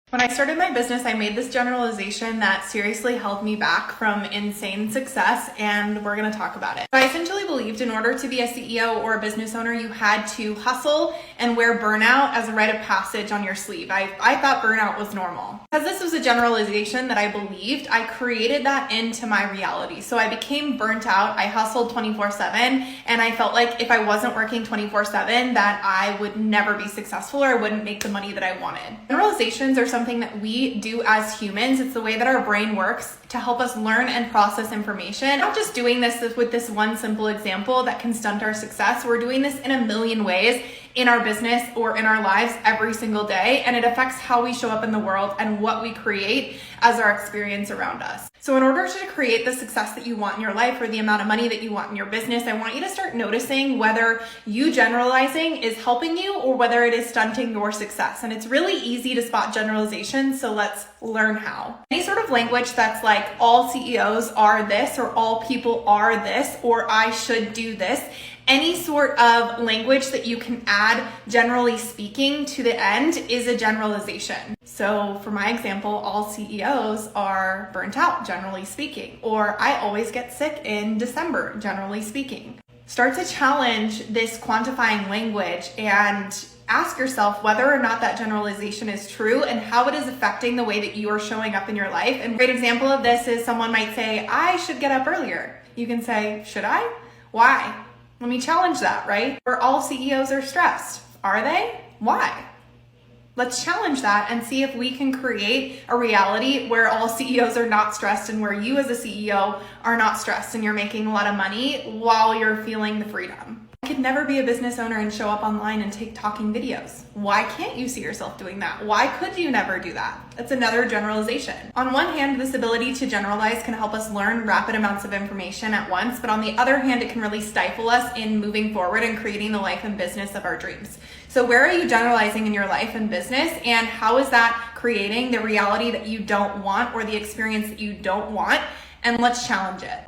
When I started my business, I made this generalization that seriously held me back from insane success, and we're going to talk about it. I essentially believed in order to be a CEO or a business owner, you had to hustle and wear burnout as a rite of passage on your sleeve. I thought burnout was normal. Because this was a generalization that I believed, I created that into my reality. So I became burnt out. I hustled 24/7, and I felt like if I wasn't working 24/7, that I would never be successful or I wouldn't make the money that I wanted. Generalizations are something that we do as humans. It's the way that our brain works to help us learn and process information. Not just doing this with this one simple example that can stunt our success. We're doing this in a million ways in our business or in our lives every single day, and it affects how we show up in the world and what we create as our experience around us. So in order to create the success that you want in your life or the amount of money that you want in your business, I want you to start noticing whether you generalizing is helping you or whether it is stunting your success. And it's really easy to spot generalizations, so let's learn how. Any sort of language that's like all CEOs are this, or all people are this, or I should do this, any sort of language that you can add generally speaking to the end is a generalization. So for my example, all CEOs are burnt out, generally speaking, or I always get sick in December, generally speaking. Start to challenge this quantifying language and ask yourself whether or not that generalization is true and how it is affecting the way that you are showing up in your life. And a great example of this is someone might say, I should get up earlier. You can say, should I? Why? Let me challenge that, right? Or all CEOs are stressed. Are they? Why? Let's challenge that and see if we can create a reality where all CEOs are not stressed and where you as a CEO are not stressed and you're making a lot of money while you're feeling the freedom. I could never be a business owner and show up online and take talking videos. Why can't you see yourself doing that? Why could you never do that? That's another generalization. On one hand, this ability to generalize can help us learn rapid amounts of information at once, but on the other hand, it can really stifle us in moving forward and creating the life and business of our dreams. So where are you generalizing in your life and business, and how is that creating the reality that you don't want or the experience that you don't want? And let's challenge it.